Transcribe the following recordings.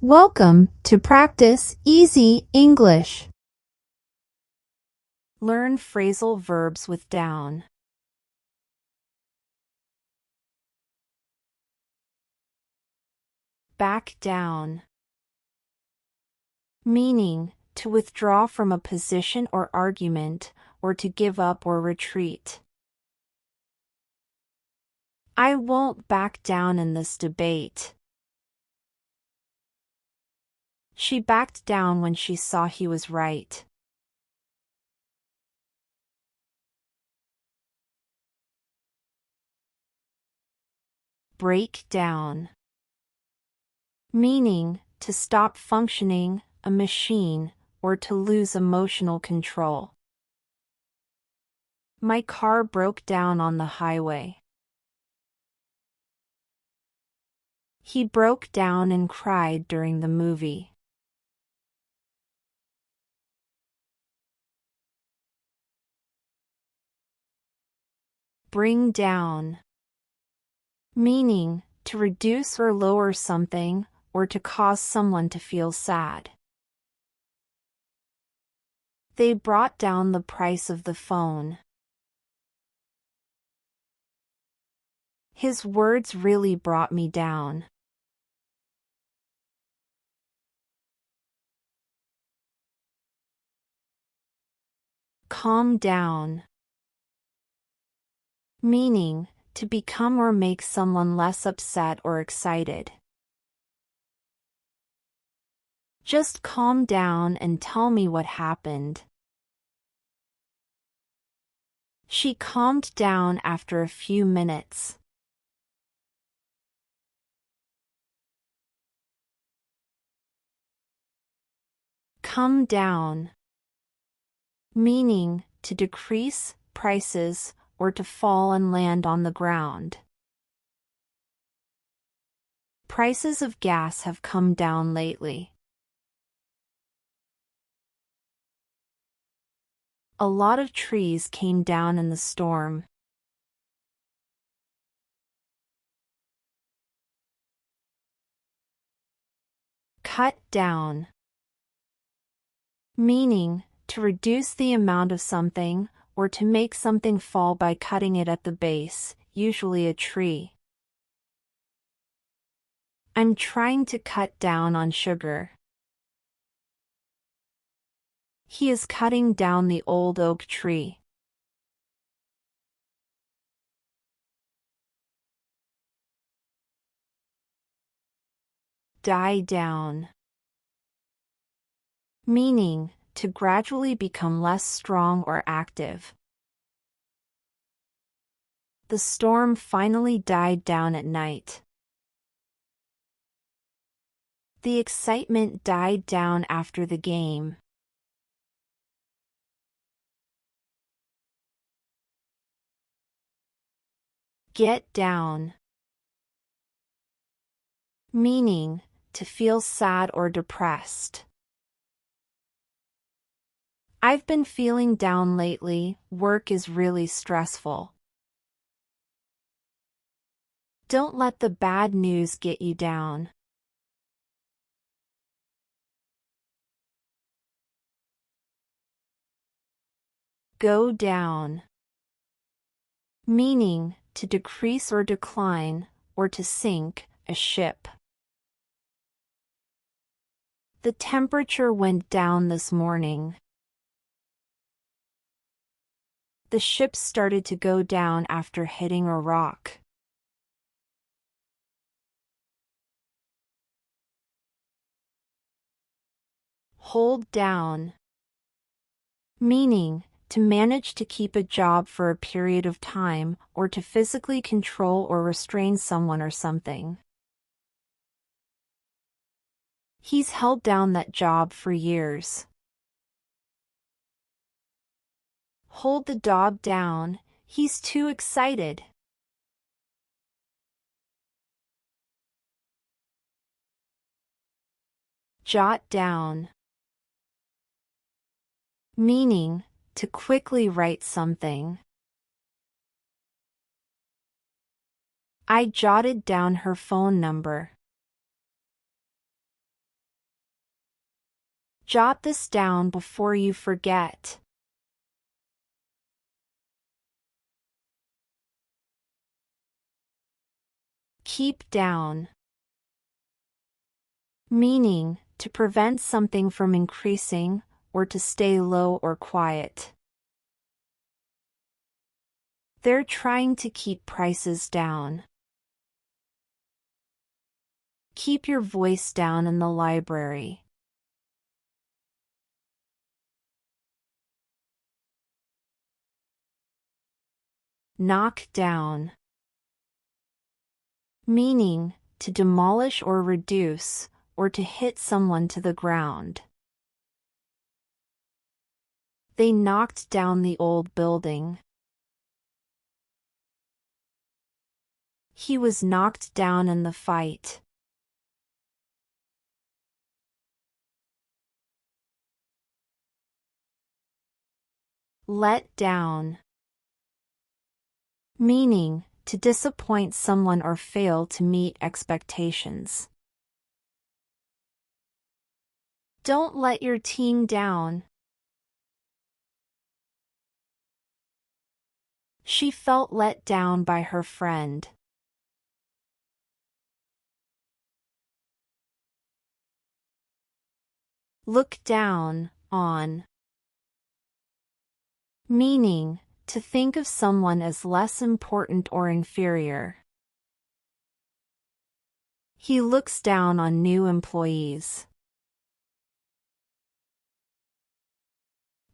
Welcome to Practice Easy English. Learn phrasal verbs with down. Back down. Meaning, to withdraw from a position or argument, or to give up or retreat. I won't back down in this debate. She backed down when she saw he was right. Break down. Meaning, to stop functioning, a machine, or to lose emotional control. My car broke down on the highway. He broke down and cried during the movie. Bring down. Meaning, to reduce or lower something, or to cause someone to feel sad. They brought down the price of the phone. His words really brought me down. Calm down. Meaning, to become or make someone less upset or excited. Just calm down and tell me what happened. She calmed down after a few minutes. Come down. Meaning, to decrease prices or to fall and land on the ground. Prices of gas have come down lately. A lot of trees came down in the storm. Cut down. Meaning, to reduce the amount of something, or to make something fall by cutting it at the base, usually a tree. I'm trying to cut down on sugar. He is cutting down the old oak tree. Die down. Meaning, to gradually become less strong or active. The storm finally died down at night. The excitement died down after the game. Get down. Meaning, to feel sad or depressed. I've been feeling down lately, work is really stressful. Don't let the bad news get you down. Go down. Meaning, to decrease or decline, or to sink, a ship. The temperature went down this morning. The ship started to go down after hitting a rock. Hold down. Meaning, to manage to keep a job for a period of time, or to physically control or restrain someone or something. He's held down that job for years. Hold the dog down, he's too excited. Jot down. Meaning, to quickly write something. I jotted down her phone number. Jot this down before you forget. Keep down. Meaning, to prevent something from increasing, or to stay low or quiet. They're trying to keep prices down. Keep your voice down in the library. Knock down. Meaning, to demolish or reduce, or to hit someone to the ground. They knocked down the old building. He was knocked down in the fight. Let down. Meaning, to disappoint someone or fail to meet expectations. Don't let your team down. She felt let down by her friend. Look down on. Meaning, to think of someone as less important or inferior. He looks down on new employees.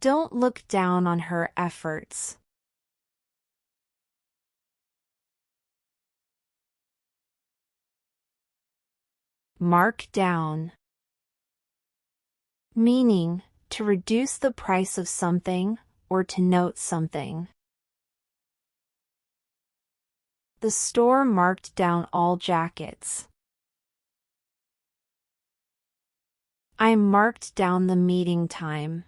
Don't look down on her efforts. Mark down. Meaning, to reduce the price of something, or to note something. The store marked down all jackets. I marked down the meeting time.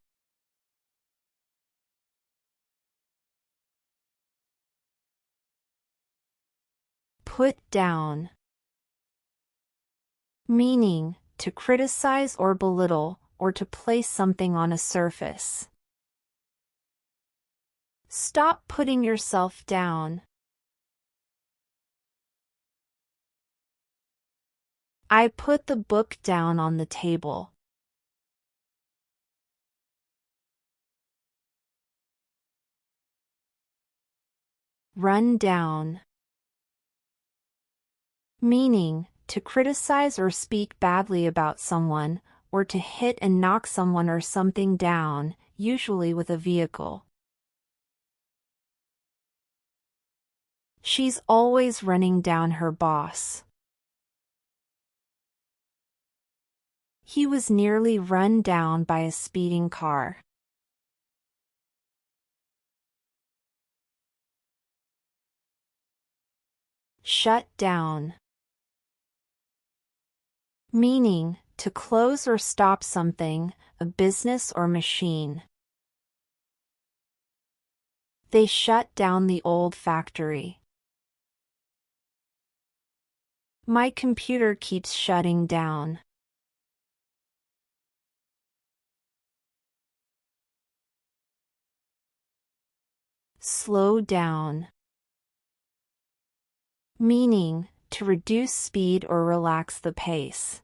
Put down. Meaning, to criticize or belittle, or to place something on a surface. Stop putting yourself down. I put the book down on the table. Run down. Meaning, to criticize or speak badly about someone, or to hit and knock someone or something down, usually with a vehicle. She's always running down her boss. He was nearly run down by a speeding car. Shut down. Meaning, to close or stop something, a business or machine. They shut down the old factory. My computer keeps shutting down. Slow down. Meaning, to reduce speed or relax the pace.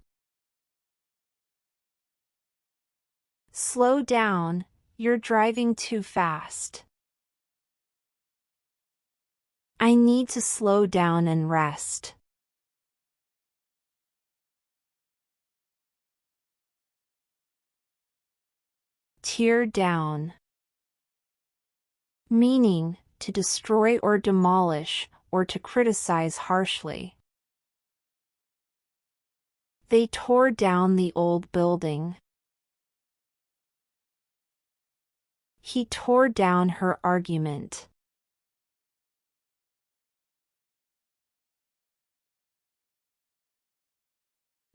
Slow down, you're driving too fast. I need to slow down and rest. Tear down. Meaning, to destroy or demolish, or to criticize harshly. They tore down the old building. He tore down her argument.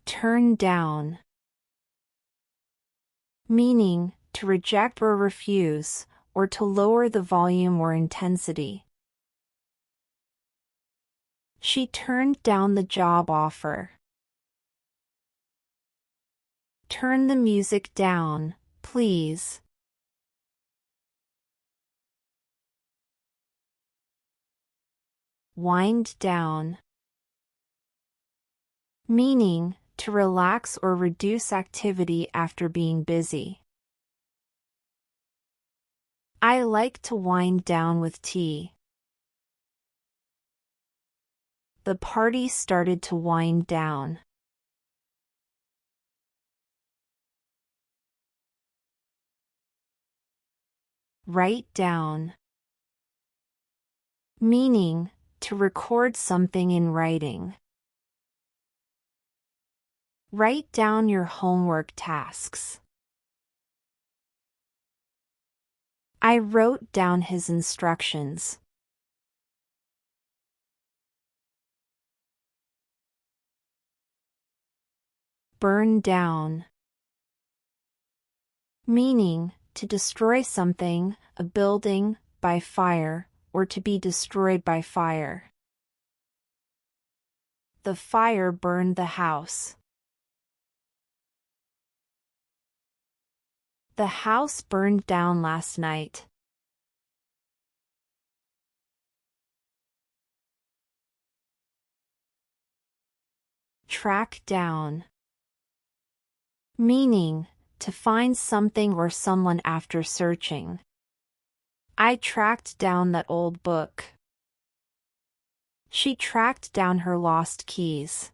Turn down. Meaning, to reject or refuse, or to lower the volume or intensity. She turned down the job offer. Turn the music down, please. Wind down. Meaning, to relax or reduce activity after being busy. I like to wind down with tea. The party started to wind down. Write down. Meaning, to record something in writing. Write down your homework tasks. I wrote down his instructions. Burn down. Meaning, to destroy something, a building, by fire, or to be destroyed by fire. The fire burned the house. The house burned down last night. Track down. Meaning, to find something or someone after searching. I tracked down that old book. She tracked down her lost keys.